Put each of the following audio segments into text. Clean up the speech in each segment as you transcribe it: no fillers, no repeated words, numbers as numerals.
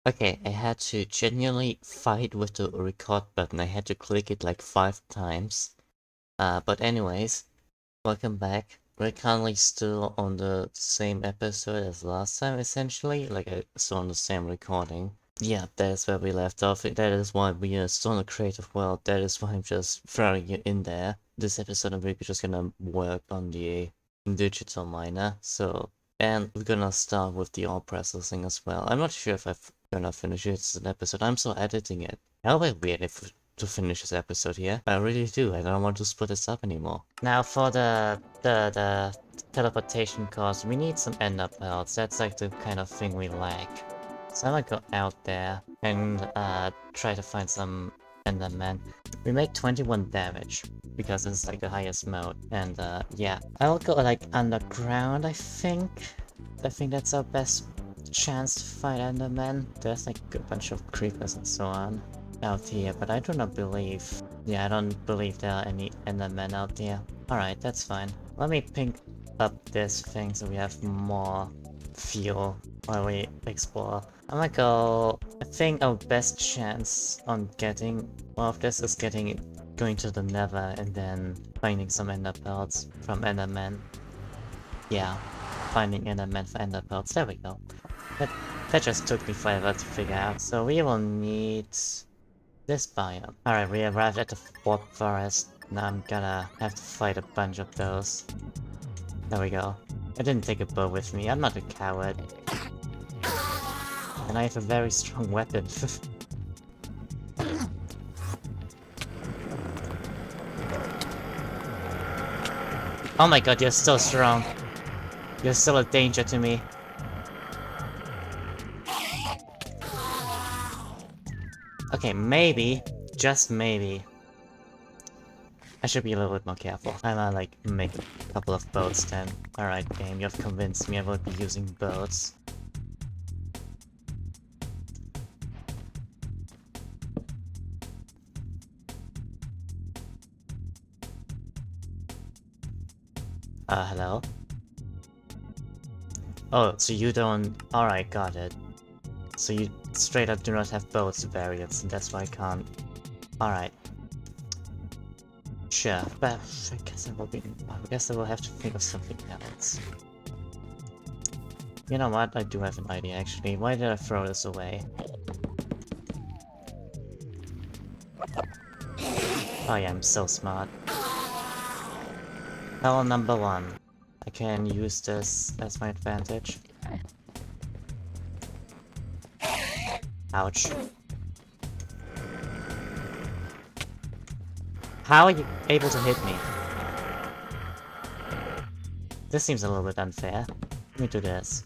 Okay, I had to genuinely fight with the record button. I had to click it like 5 times. But anyways, welcome back. We're currently still on the same episode as last time, essentially. Like, still on the same recording. Yeah, that is where we left off. That is why we are still in the creative world. That is why I'm just throwing you in there. This episode, I'm really just gonna work on the digital miner. And we're gonna start with the all processing as well. I'm not sure if I'm gonna finish it as an episode. I'm still editing it. How weird if to finish this episode here. I really do. I don't want to split this up anymore. Now for the teleportation course, we need some ender pearls. That's like the kind of thing we lack. So I'm gonna go out there and try to find some enderman. We make 21 damage because it's like the highest mode, and yeah. I'll go like underground, I think. I think that's our best chance to fight enderman. There's like a bunch of creepers and so on out here, but I do not believe... Yeah, I don't believe there are any endermen out there. Alright, that's fine. Let me pick up this thing so we have more fuel while we explore. I'm gonna go... I think our best chance on getting more of this is going to the nether and then finding some ender pearls from endermen. Yeah, finding endermen for ender pearls. There we go. That just took me forever to figure out. So we will need this biome. Alright, we arrived at the warp forest. Now I'm gonna have to fight a bunch of those. There we go. I didn't take a bow with me. I'm not a coward. And I have a very strong weapon. Oh my god, you're so strong. You're still a danger to me. Okay, maybe, just maybe, I should be a little bit more careful. I might like make a couple of boats then. Alright game, you've convinced me I will be using boats. Hello? Oh, so you don't... Alright, got it. So you straight up do not have boats variants, and that's why I can't... Alright. Sure, but I guess I will have to think of something else. You know what? I do have an idea actually. Why did I throw this away? Oh yeah, I'm so smart. Hell, number 1. I can use this as my advantage. Ouch. How are you able to hit me? This seems a little bit unfair. Let me do this.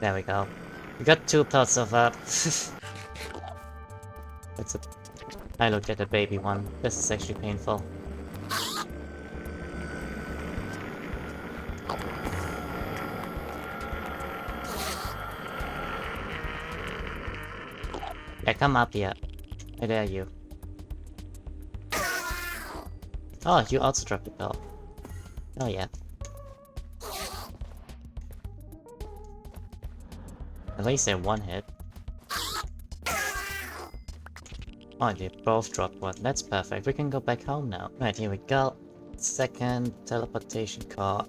There we go. We got 2 parts of that. That's it. I looked at the baby one. This is actually painful. Yeah, come up here. I dare you. Oh, you also dropped the bell. Oh yeah. At least they're one hit. Oh, they both dropped one. That's perfect. We can go back home now. Right, here we go. Second teleportation core.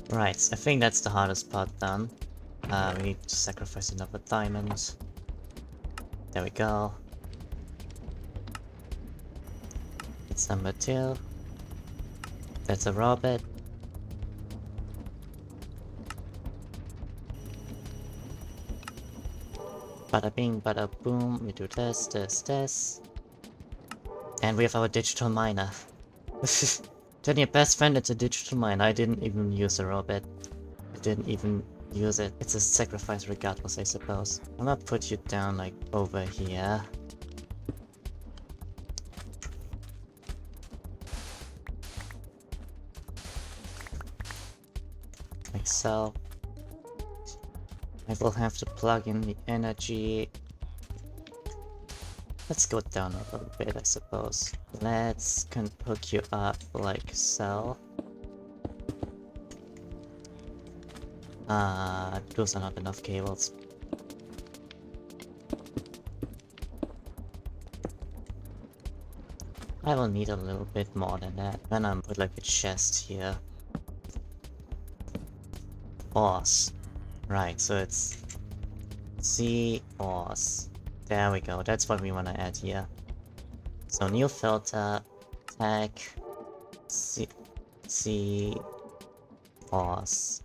Right, I think that's the hardest part done. We need to sacrifice another diamond. There we go. It's number 2. That's a robot. Bada bing, bada boom. We do this, this, this. And we have our digital miner. Turn your best friend into a digital miner. I didn't even use a robot. I didn't even use it. It's a sacrifice regardless, I suppose. I'm gonna put you down like over here. Like so. I will have to plug in the energy. Let's go down a little bit, I suppose. Let's hook you up like so. Those are not enough cables. I will need a little bit more than that. Then I'm put like a chest here. Ores. Right, so it's C ores. There we go, that's what we want to add here. So new filter, tag, C ores.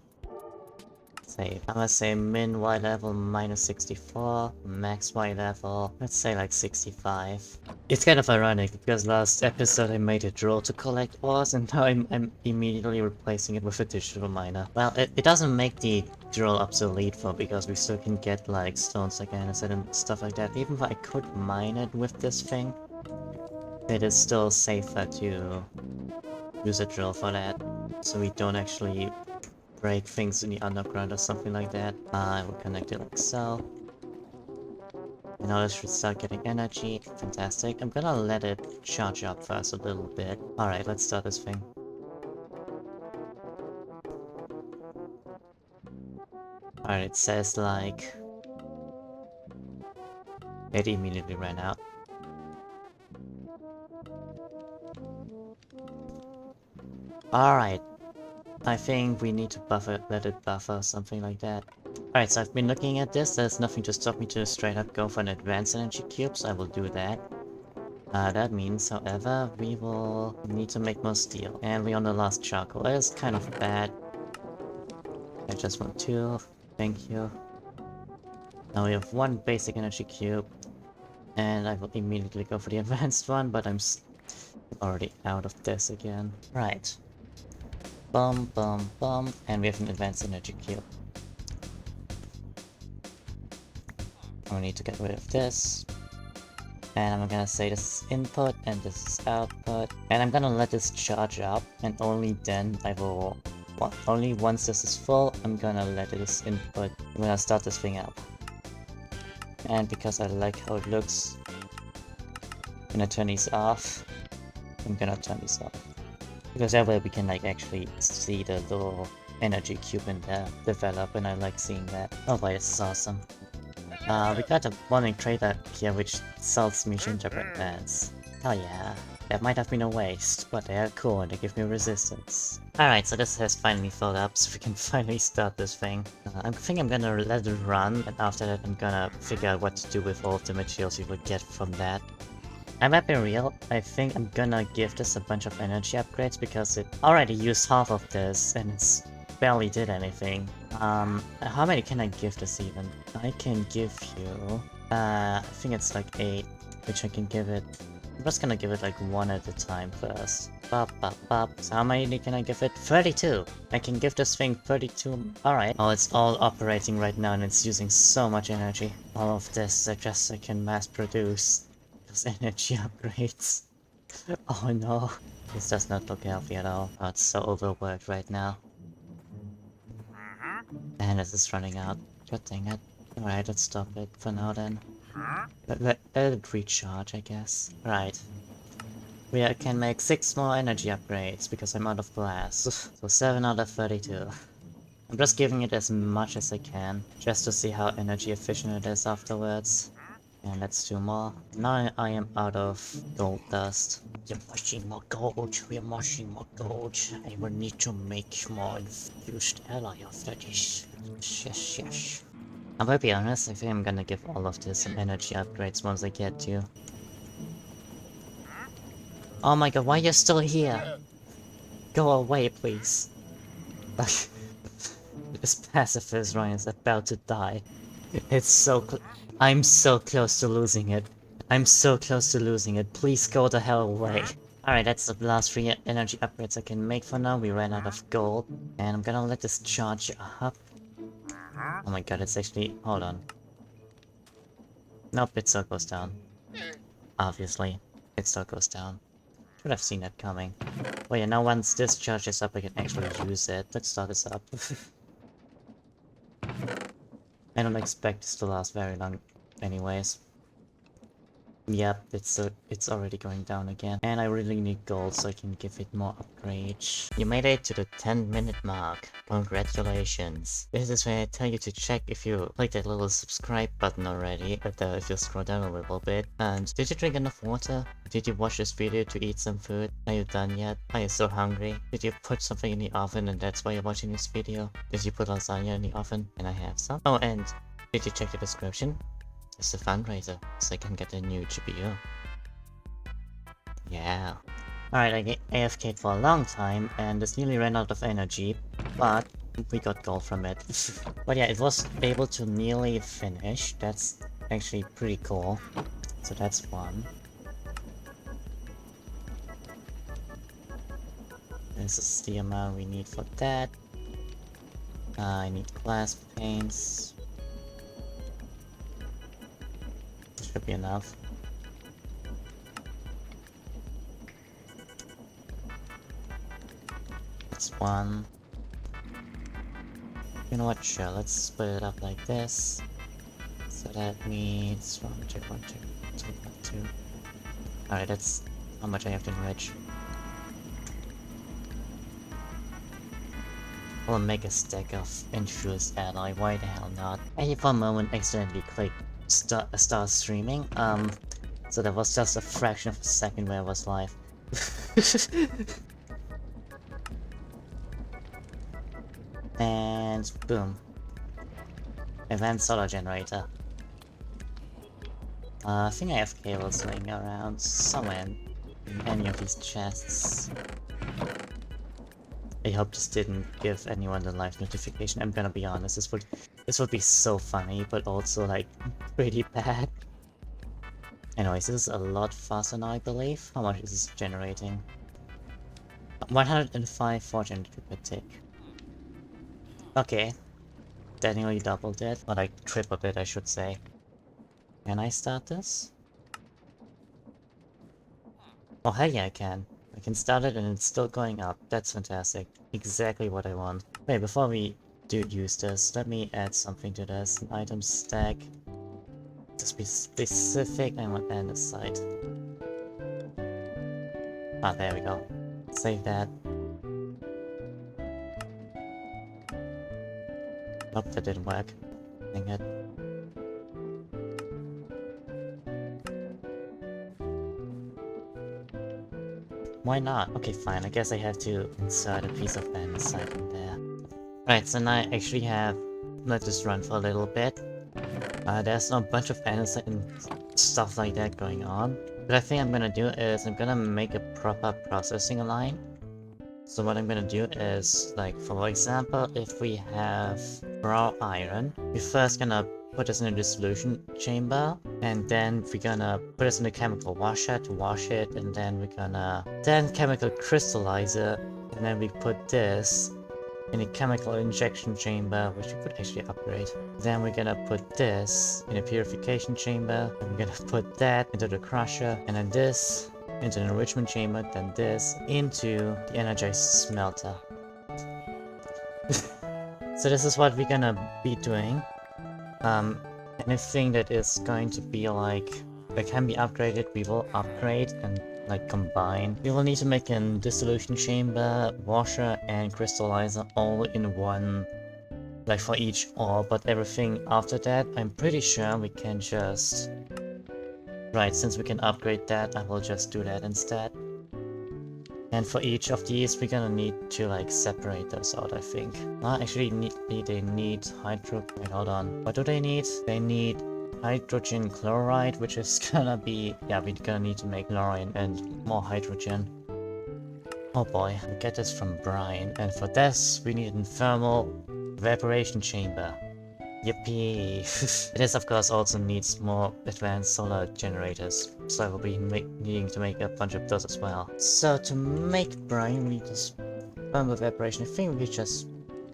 Save. I'm gonna say min Y level minus 64, max Y level, let's say like 65. It's kind of ironic because last episode I made a drill to collect ores and now I'm immediately replacing it with a digital miner. Well, it doesn't make the drill obsolete though because we still can get like stones like andesite and stuff like that. Even though I could mine it with this thing, it is still safer to use a drill for that. So we don't actually break things in the underground or something like that. I will connect it like so. Now this should start getting energy. Fantastic. I'm gonna let it charge up first a little bit. Alright, let's start this thing. Alright, it says like... It immediately ran out. Alright. I think we need to buffer, let it buffer, something like that. Alright, so I've been looking at this. There's nothing to stop me to straight up go for an advanced energy cube, so I will do that. That means, however, we will need to make more steel. And we're on the last charcoal. That is kind of bad. I just want 2. Thank you. Now we have 1 basic energy cube. And I will immediately go for the advanced one, but I'm already out of this again. Right. Bum, bum, bum. And we have an advanced energy cube. I need to get rid of this. And I'm gonna say this is input and this is output. And I'm gonna let this charge up and only then I will... Well, only once this is full, I'm gonna let this input. I'm gonna start this thing up. And because I like how it looks, I'm gonna turn these off. I'm gonna turn these off. Because that way we can like actually see the little energy cube in there develop and I like seeing that. Oh boy, this is awesome. We got a warning trader here which sells machine gingerbread pads. Oh yeah. That might have been a waste, but they are cool and they give me resistance. Alright, so this has finally filled up, so we can finally start this thing. I think I'm gonna let it run, and after that I'm gonna figure out what to do with all of the materials we will get from that. I might be real, I think I'm gonna give this a bunch of energy upgrades because it already used half of this and it's barely did anything. How many can I give this even? I can give you... I think it's like 8, which I can give it... I'm just gonna give it like 1 at a time first. Bop, bop, bop. So how many can I give it? 32! I can give this thing 32... Alright. Oh, it's all operating right now and it's using so much energy. All of this just so I can mass produce those energy upgrades. Oh no. This does not look healthy at all. Oh, it's so overworked right now. And this is running out. God dang it. Alright, let's stop it for now then. Let it recharge, I guess. Right. We can make 6 more energy upgrades because I'm out of glass. So 7 out of 32. I'm just giving it as much as I can, just to see how energy efficient it is afterwards. And let's do more. Now I am out of gold dust. You're mushing more gold, we're mushing more gold. I will need to make more infused ally after this. Yes, yes. I'm gonna be honest, I think I'm gonna give all of this some energy upgrades once I get to. Oh my god, why are you still here? Go away, please. This pacifist Ryan is about to die. It's so I'm so close to losing it. I'm so close to losing it. Please go the hell away. Alright, that's the last 3 energy upgrades I can make for now. We ran out of gold. And I'm gonna let this charge up. Oh my god, it's actually... Hold on. Nope, it still goes down. Obviously. It still goes down. Should have seen that coming. Well yeah, now once this charges up I can actually use it. Let's start this up. I don't expect this to last very long anyways. Yep, it's already going down again. And I really need gold so I can give it more upgrades. You made it to the 10-minute mark. Congratulations. This is where I tell you to check if you click that little subscribe button already, if you scroll down a little bit. And did you drink enough water? Did you watch this video to eat some food? Are you done yet? Are you so hungry? Did you put something in the oven and that's why you're watching this video? Did you put lasagna in the oven? Can I have some? Oh, and did you check the description? It's a fundraiser, so I can get a new GPU. Yeah. Alright, I AFK'd for a long time, and this nearly ran out of energy, but we got gold from it. But yeah, it was able to nearly finish. That's actually pretty cool. So that's one. This is the amount we need for that. I need glass paints. Should be enough. That's one. You know what, sure, let's split it up like this. So that means 1, 2, 1, 2, 2, 1, 2. Alright, that's how much I have to enrich. I'll make a stack of infused alloy, why the hell not? I for a moment accidentally clicked start streaming, so that was just a fraction of a second where I was live. And boom. Event solar generator. I think I have cables laying around somewhere in any of these chests. I hope this didn't give anyone the live notification. I'm gonna be honest, this would be so funny, but also like pretty bad. Anyways, this is a lot faster now, I believe. How much is this generating? 105 fortune per tick. Okay. That nearly doubled it, or like tripled it, I should say. Can I start this? Oh hell yeah, I can. I can start it and it's still going up. That's fantastic. Exactly what I want. Wait, before we do use this, let me add something to this. An item stack. Just be specific, I want andesite. Ah, there we go. Save that. Nope, that didn't work. Dang it. Why not? Okay, fine. I guess I have to insert a piece of andesite in there. Right, so now I actually have... Let this run for a little bit. There's a bunch of andesite and stuff like that going on. What I think I'm gonna do is I'm gonna make a proper processing line. So what I'm gonna do is, like, for example, if we have raw iron, we're first gonna put this in a dissolution chamber, and then we're gonna put this in a chemical washer to wash it, and then we're gonna then chemical crystallizer, and then we put this in a chemical injection chamber, which we could actually upgrade. Then we're gonna put this in a purification chamber, and we're gonna put that into the crusher, and then this into an enrichment chamber, then this into the energized smelter. So this is what we're gonna be doing. Anything that is going to be like, that can be upgraded, we will upgrade and like combine. We will need to make a dissolution chamber, washer, and crystallizer all in one, like for each ore, but everything after that, I'm pretty sure we can just... Right, since we can upgrade that, I will just do that instead. And for each of these, we're gonna need to like separate those out, I think. Actually, they need hydro... Wait, hold on. What do they need? They need hydrogen chloride, which is gonna be... Yeah, we're gonna need to make chlorine and more hydrogen. Oh boy, we get this from Brian. And for this, we need a thermal evaporation chamber. Yippee! This of course also needs more advanced solar generators, so I will be needing to make a bunch of those as well. So to make brine, we need this thermal evaporation. I think we just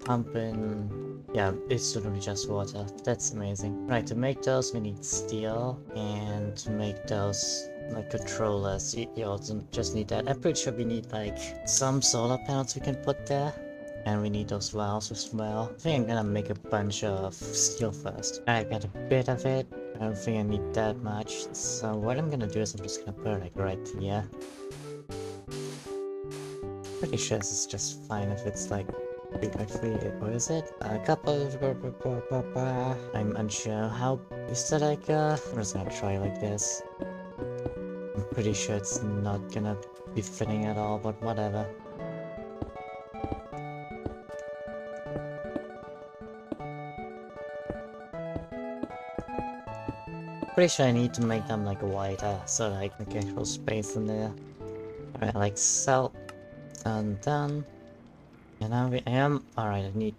pump in... Yeah, it's literally just water. That's amazing. Right, to make those we need steel, and to make those like controllers, you also just need that. I'm pretty sure we need like some solar panels we can put there. And we need those valves as well. I think I'm gonna make a bunch of steel first. I got a bit of it, I don't think I need that much. So what I'm gonna do is I'm just gonna put it like right here. Pretty sure this is just fine if it's like 3.3, or is it? A couple of... I'm unsure. How... Is that like I'm just gonna try like this. I'm pretty sure it's not gonna be fitting at all, but whatever. Pretty sure I need to make them like wider, so like make actual space in there. Alright, like so. Done. And now I am... Alright, I need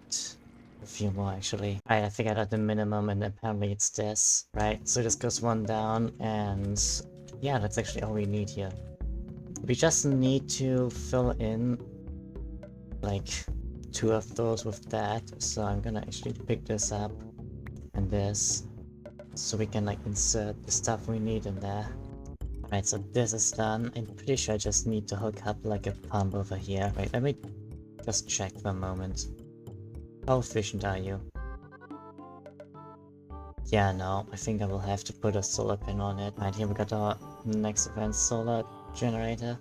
a few more actually. Alright, I think I got the minimum and apparently it's this. Right, so this goes one down and... Yeah, that's actually all we need here. We just need to fill in like 2 of those with that. So I'm gonna actually pick this up and this. So we can like insert the stuff we need in there. Alright, so this is done. I'm pretty sure I just need to hook up like a pump over here. Wait, let me just check for a moment. How efficient are you? Yeah, no, I think I will have to put a solar pin on it. Right, here we got our next event solar generator.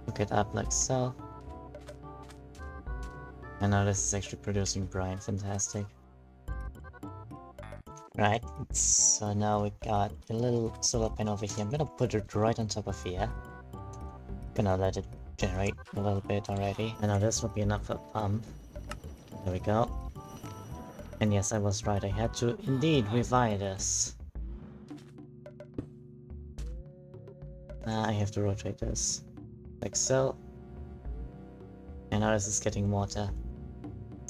Hook it up like so. And now this is actually producing brine, fantastic. Right, so now we got a little solar panel over here. I'm gonna put it right on top of here. Gonna let it generate a little bit already. And now this will be enough for a pump. There we go. And yes, I was right, I had to indeed revise this. I have to rotate this. Like so. And now this is getting water.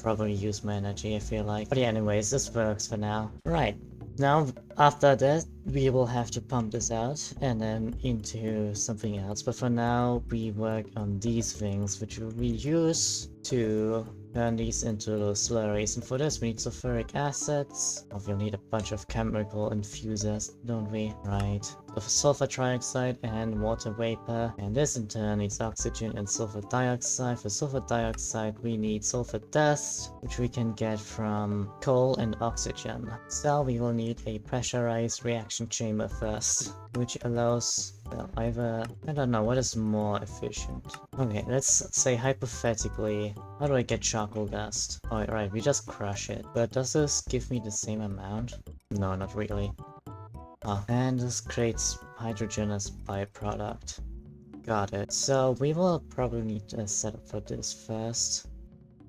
Probably use my energy, I feel like. But yeah, anyways, this works for now. Right. Now, after that, we will have to pump this out and then into something else. But for now, we work on these things, which we use to turn these into slurries. And for this, we need sulfuric acids. Oh, we'll need a bunch of chemical infusers, don't we? Right. So sulfur trioxide and water vapor. And this in turn needs oxygen and sulfur dioxide. For sulfur dioxide, we need sulfur dust, which we can get from coal and oxygen. So we will need a pressurized reaction chamber first, which allows, well, either... I don't know, what is more efficient? Okay, let's say hypothetically, how do I get charcoal dust? Oh, right, we just crush it. But does this give me the same amount? No, not really. Oh, and this creates hydrogen as byproduct. Got it. So we will probably need a setup for this first.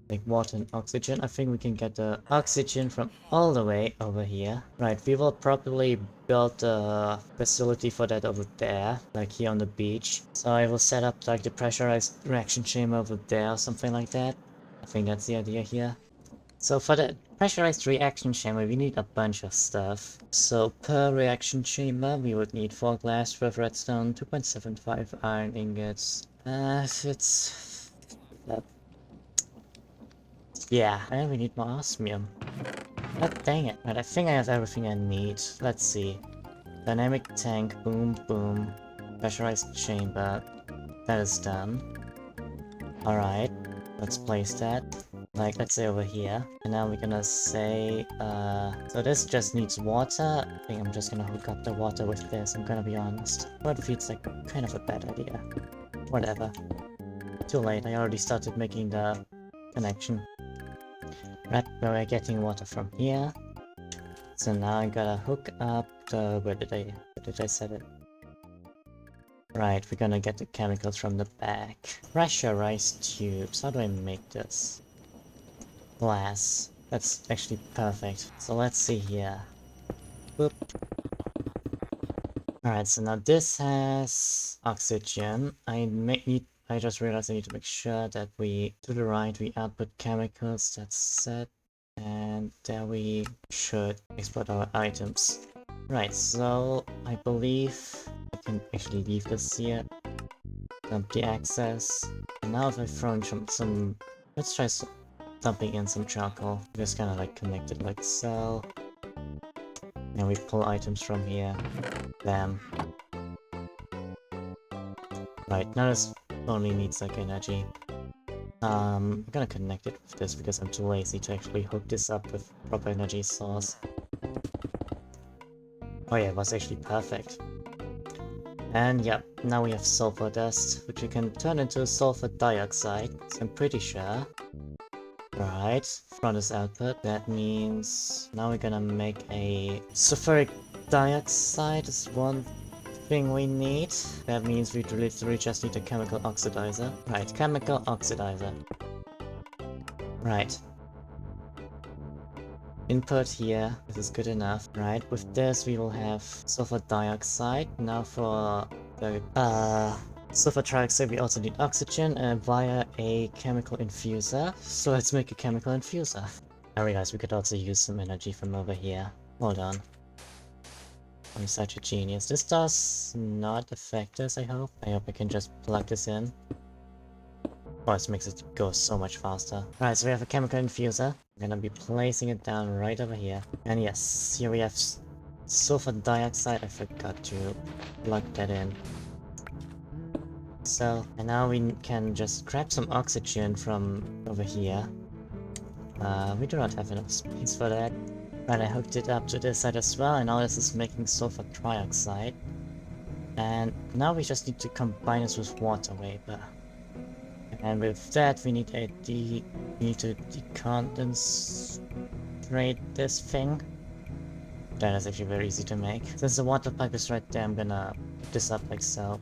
Like water and oxygen. I think we can get the oxygen from all the way over here. Right, we will probably build a facility for that over there, like here on the beach. So I will set up like the pressurized reaction chamber over there or something like that. I think that's the idea here. So for the pressurized reaction chamber, we need a bunch of stuff. So per reaction chamber, we would need 4 glass, 12 redstone, 2.75 iron ingots. It's... yeah, and we need more osmium. God dang it. Right, I think I have everything I need. Let's see. Dynamic tank, boom, boom. Pressurized chamber. That is done. Alright, let's place that. Like, let's say over here. And now we're gonna say, so this just needs water. I think I'm just gonna hook up the water with this, I'm gonna be honest. But it feels like kind of a bad idea. Whatever. Too late, I already started making the connection. Right, we're getting water from here. So now I gotta hook up the... where did I set it? Right, we're gonna get the chemicals from the back. Pressurized tubes, how do I make this? Glass. That's actually perfect. So let's see here. Boop. Alright, so now this has oxygen. I just realized I need to make sure that we, to the right, we output chemicals, that's set. And there we should export our items. Right, so I believe I can actually leave this here. Dump the access. And now if I throw in some let's try dumping in some charcoal. Just kind of like connect it like so. And we pull items from here. Bam. Right, now this only needs like energy. I'm gonna connect it with this because I'm too lazy to actually hook this up with proper energy source. Oh yeah, it was actually perfect. And yep, now we have sulfur dust, which we can turn into sulfur dioxide, so I'm pretty sure. Right, from this output, that means now we're gonna make a sulfuric dioxide is one thing we need. That means we literally just need a chemical oxidizer. Right, chemical oxidizer. Right. Input here, this is good enough. Right, with this we will have sulfur dioxide. Now for the sulfur trioxide we also need oxygen via a chemical infuser. So let's make a chemical infuser. I realized we could also use some energy from over here. Hold on. I'm such a genius. This does not affect us, I hope. I hope I can just plug this in. Oh, this makes it go so much faster. Alright, so we have a chemical infuser. I'm gonna be placing it down right over here. And yes, here we have sulfur dioxide. I forgot to plug that in. So, and now we can just grab some oxygen from over here. We do not have enough space for that. Right, I hooked it up to this side as well, and now this is making sulfur trioxide. And now we just need to combine this with water vapor. And with that we need we need to decondenstrate this thing. That is actually very easy to make. Since the water pipe is right there, I'm gonna put this up like so.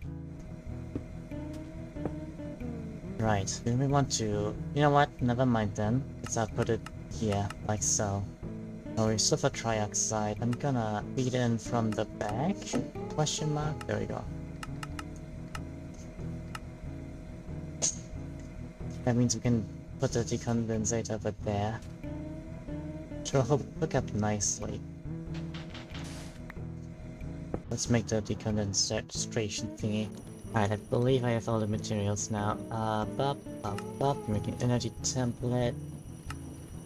Right, do we want to... You know what? Never mind then. Let's put it here, like so. Now we sulfur trioxide. I'm gonna feed in from the back? Question mark? There we go. That means we can put the decondensator over there. Which will hook up nicely. Let's make the decondensation thingy. Alright, I believe I have all the materials now. Making energy template.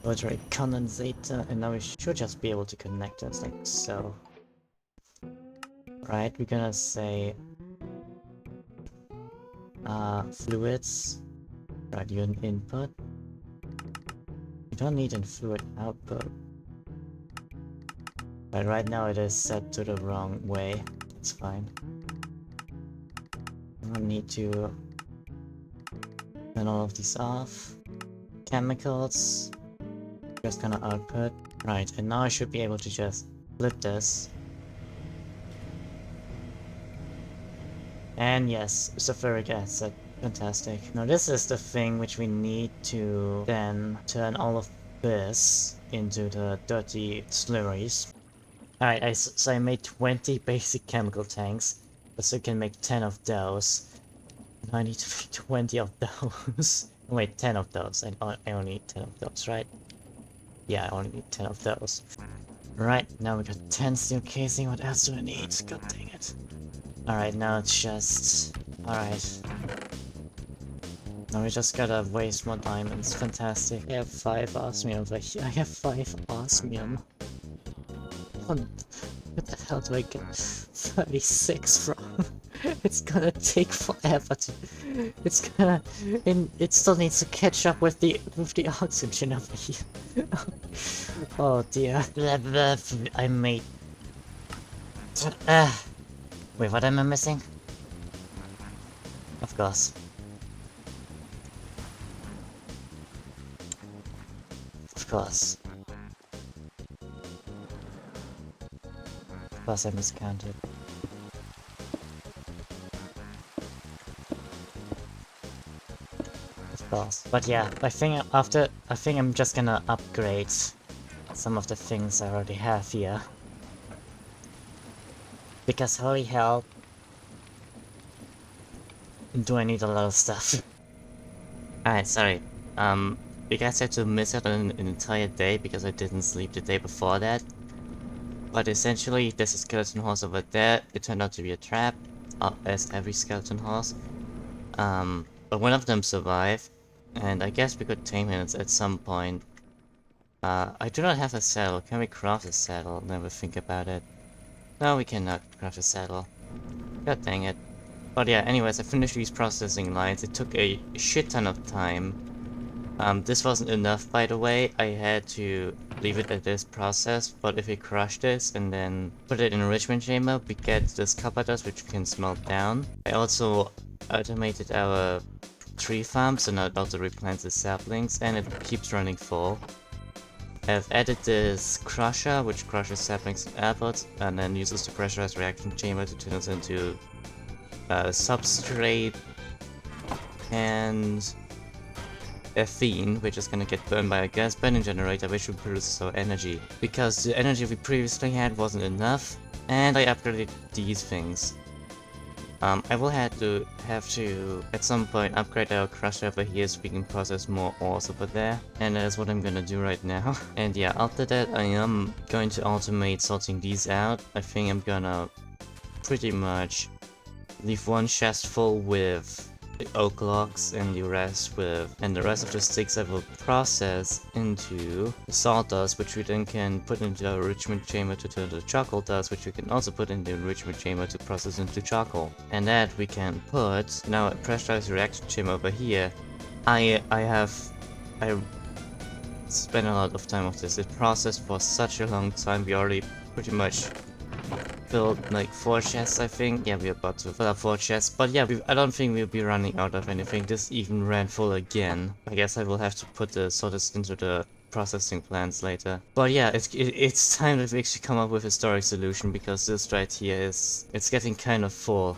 Rotary condensator, and now we should just be able to connect it like so. Right, we're gonna say fluids. Right, you input. You don't need a fluid output. But right now it is set to the wrong way. It's fine. I don't need to turn all of these off. Chemicals. Just gonna output. Right, and now I should be able to just flip this. And yes, sulfuric acid. Fantastic. Now this is the thing which we need to then turn all of this into the dirty slurries. Alright, so I made 20 basic chemical tanks, so you can make 10 of those. Now I need to make 20 of those. Wait, 10 of those. I only need 10 of those, right? Yeah, I only need 10 of those. Right, now we got 10 steel casing. What else do I need? God dang it. Alright, now it's just... Alright. Now we just gotta waste more diamonds. Fantastic. I have 5 osmium. I have 5 osmium. What the hell do I get 36 from? It's gonna take forever to... It's gonna... It still needs to catch up with the oxygen over here. Oh dear. I made... Wait, what am I missing? Of course. Of course. Of course I miscounted. Of course. But yeah, I think I'm just gonna upgrade some of the things I already have here. Because holy hell, do I need a lot of stuff. Alright, sorry. You guys had to miss out on an entire day because I didn't sleep the day before that. But essentially, there's a skeleton horse over there. It turned out to be a trap, as every skeleton horse. But one of them survived, and I guess we could tame it at some point. I do not have a saddle. Can we craft a saddle? Never think about it. No, we cannot craft a saddle. God dang it. But yeah, anyways, I finished these processing lines. It took a shit ton of time. This wasn't enough, by the way. I had to leave it at this process, but if we crush this and then put it in enrichment chamber, we get this copper dust which we can smelt down. I also automated our tree farm, so now it also replants the saplings, and it keeps running full. I've added this crusher, which crushes saplings and apples, and then uses the pressurized reaction chamber to turn this into substrate and ethene, which is gonna get burned by a gas burning generator, which will produce our energy. Because the energy we previously had wasn't enough, and I upgraded these things. I will have to at some point upgrade our crusher over here so we can process more ores over there, and that is what I'm gonna do right now. And yeah, after that I am going to automate sorting these out. I think I'm gonna pretty much leave one chest full with the oak logs and the rest of the sticks I will process into the sawdust, which we then can put into the enrichment chamber to turn to charcoal dust, which we can also put in the enrichment chamber to process into charcoal. And that we can put in our pressurized reaction chamber over here. I spent a lot of time with this. It processed for such a long time. We already pretty much filled like 4 chests, I think. Yeah, we're about to fill up 4 chests. But yeah, I don't think we'll be running out of anything. This even ran full again. I guess I will have to put the sawdust into the processing plants later. But yeah, it's time that we actually come up with a storage solution, because this right here it's getting kind of full.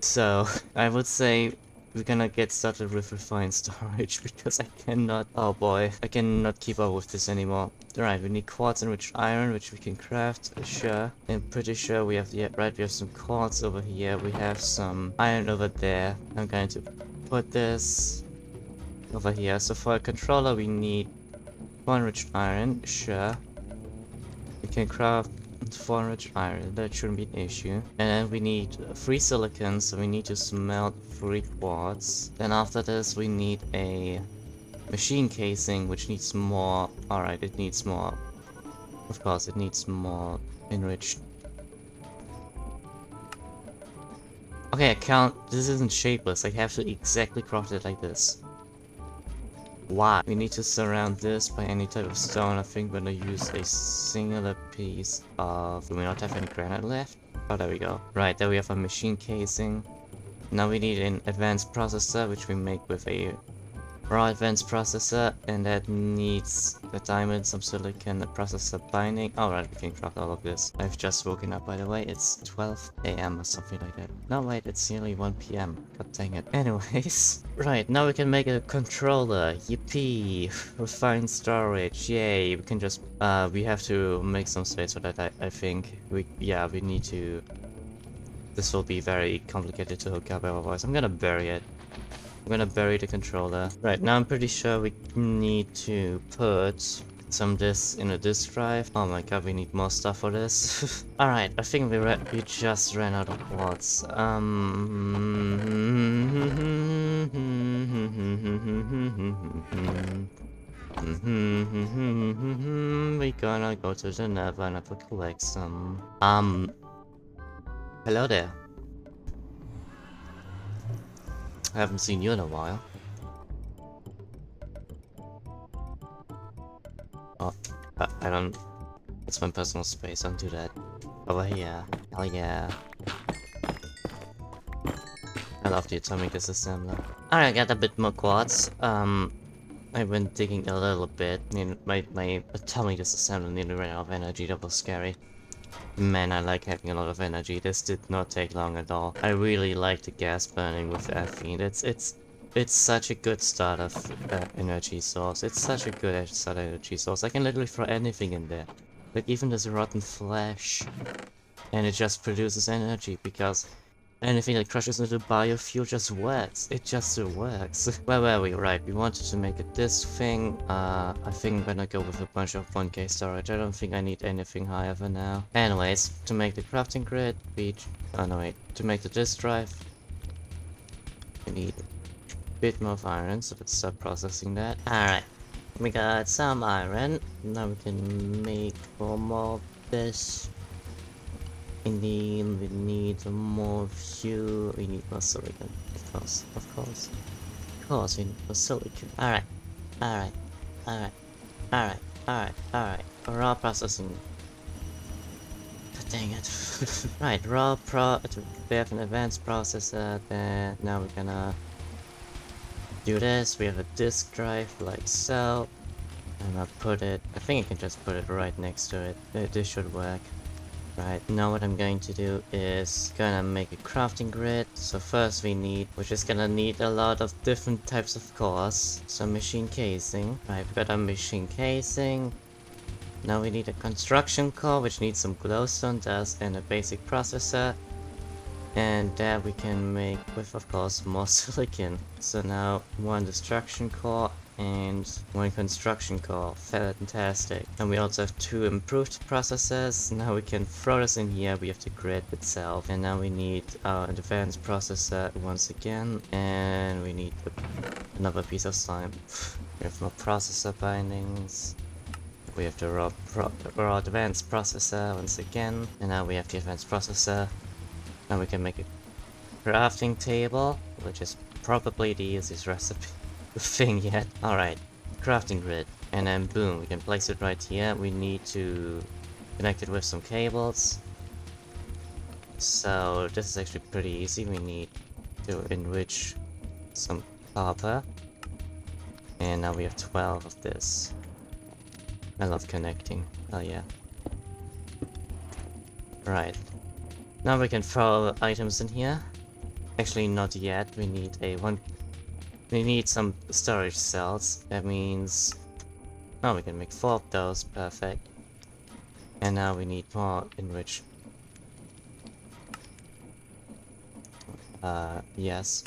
So I would say we're gonna get started with refined storage, because I cannot, oh boy, I cannot keep up with this anymore. Alright, we need quartz enriched iron, which we can craft, sure. I'm pretty sure we have, yeah, right, we have some quartz over here, we have some iron over there. I'm going to put this over here. So for a controller we need 4 enriched iron, sure. We can craft 4 enriched iron, that shouldn't be an issue. And then we need 3 silicon, so we need to smelt 3 quartz. Then after this we need a machine casing, which needs more. Alright, it needs more. Of course, it needs more enriched. Okay, I can't. This isn't shapeless. I have to exactly craft it like this. Why? We need to surround this by any type of stone. I think we're gonna use a singular piece of. Do we not have any granite left? Oh, there we go. Right, there we have a machine casing. Now we need an advanced processor, which we make with a raw advanced processor, and that needs a diamond, some silicon, a processor binding. Alright, we can craft all of this. I've just woken up, by the way. It's 12 AM or something like that. No, wait, it's nearly 1 PM. God dang it. Anyways. Right, now we can make a controller. Yippee. Refined storage. Yay. We can just, we have to make some space for that, I think. We need to. This will be very complicated to hook up otherwise. I'm gonna bury it. I'm gonna bury the controller. Right, now I'm pretty sure we need to put some disks in a disk drive. Oh my god, we need more stuff for this. Alright, I think we just ran out of quartz. We gonna go to the Nether and have to collect some. Hello there. I haven't seen you in a while. Oh, I don't. It's my personal space, don't do that. Over here. Hell yeah. I love the atomic disassembler. Alright, I got a bit more quartz. I've been digging a little bit. I mean, my atomic disassembler nearly ran out of energy. That was scary. Man, I like having a lot of energy. This did not take long at all. I really like the gas burning with ethene. It's such a good start of energy source. It's such a good start energy source. I can literally throw anything in there. Like even this rotten flesh. And it just produces energy, because anything that crushes into biofuel just works. It just works. Where were we? Right, we wanted to make it this thing. I think I'm gonna go with a bunch of 1K storage. I don't think I need anything higher for now. Anyways, to make the crafting grid, to make the disk drive, we need a bit more of iron, so let's start processing that. Alright, we got some iron. Now we can make 4 more of this. We need more fuel. We need more silicon. Of course, we need more silicon. Alright. Alright, alright, alright, alright. Raw processing. God dang it. Right, we have an advanced processor, then now we're gonna do this. We have a disk drive like so. And I'll put it, I think I can just put it right next to it. This should work. Right, now what I'm going to do is gonna make a crafting grid. So first we're just gonna need a lot of different types of cores. So machine casing. Right, we've got a machine casing. Now we need a construction core, which needs some glowstone dust and a basic processor. And that we can make with, of course, more silicon. So now one destruction core and one construction core. Fantastic. And we also have 2 improved processors. Now we can throw this in here. We have the grid itself. And now we need our advanced processor once again. And we need another piece of slime. We have more processor bindings. We have the raw advanced processor once again. And now we have the advanced processor. Now we can make a crafting table, which is probably the easiest recipe thing yet. Alright, crafting grid. And then boom, we can place it right here. We need to connect it with some cables. So this is actually pretty easy. We need to enrich some copper. And now we have 12 of this. I love connecting. Oh yeah. Right. Now we can throw items in here. Actually, not yet. We need some storage cells. That means... Oh, we can make 4 of those. Perfect. And now we need more enriched. Yes.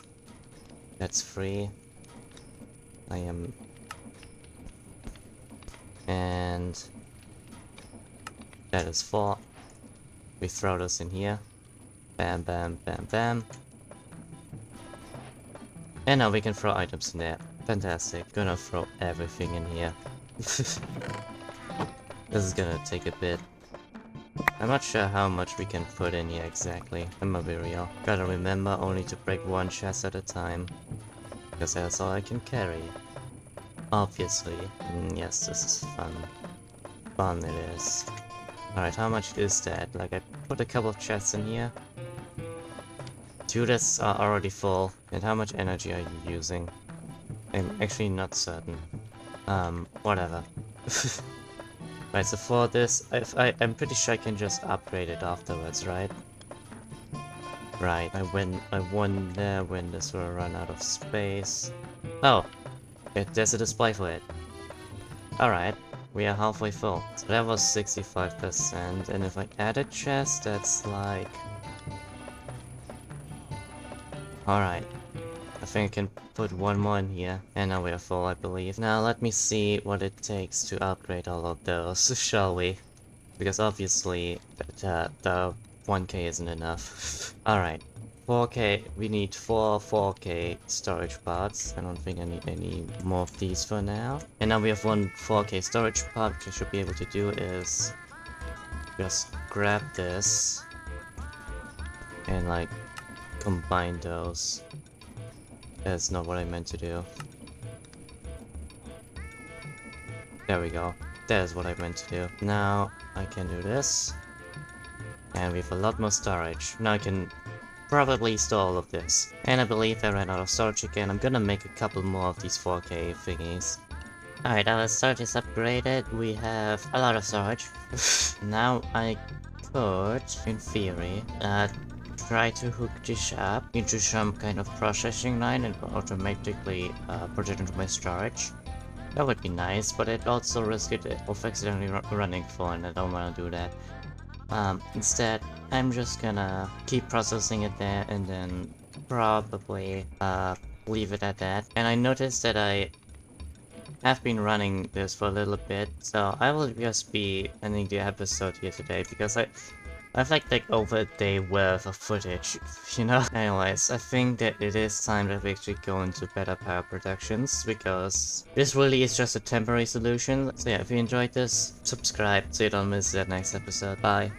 That's free. I am... And... That is 4. We throw those in here. Bam, bam, bam, bam. And now we can throw items in there. Fantastic. Gonna throw everything in here. This is gonna take a bit. I'm not sure how much we can put in here exactly. I'm gonna be real. Gotta remember only to break 1 chest at a time. Because that's all I can carry. Obviously. Yes, this is fun. Fun it is. Alright, how much is that? Like, I put a couple of chests in here. 2 chests are already full. And how much energy are you using? I'm actually not certain. Whatever. Right, so for this, I'm pretty sure I can just upgrade it afterwards, right? Right, I won there when this will run out of space. Oh! There's a display for it. Alright, we are halfway full. So that was 65%, and if I add a chest, that's like... Alright. I think I can put 1 more in here, and now we are full, I believe. Now let me see what it takes to upgrade all of those, shall we? Because obviously, the 1k isn't enough. Alright. 4k, we need 4 4k storage pods. I don't think I need any more of these for now. And now we have 1 4k storage pod. What I should be able to do is just grab this and like combine those. That's not what I meant to do. There we go. That is what I meant to do. Now I can do this. And we have a lot more storage. Now I can probably store all of this. And I believe I ran out of storage again. I'm gonna make a couple more of these 4k thingies. Alright, our storage is upgraded. We have a lot of storage. Now I could, in theory, try to hook this up into some kind of processing line and automatically put it into my storage. That would be nice, but it also risks it of accidentally running full, and I don't want to do that. Instead, I'm just gonna keep processing it there and then probably leave it at that. And I noticed that I have been running this for a little bit, so I will just be ending the episode here today because I've like over a day worth of footage, you know? Anyways, I think that it is time that we actually go into better power productions, because this really is just a temporary solution. So yeah, if you enjoyed this, subscribe so you don't miss that next episode. Bye.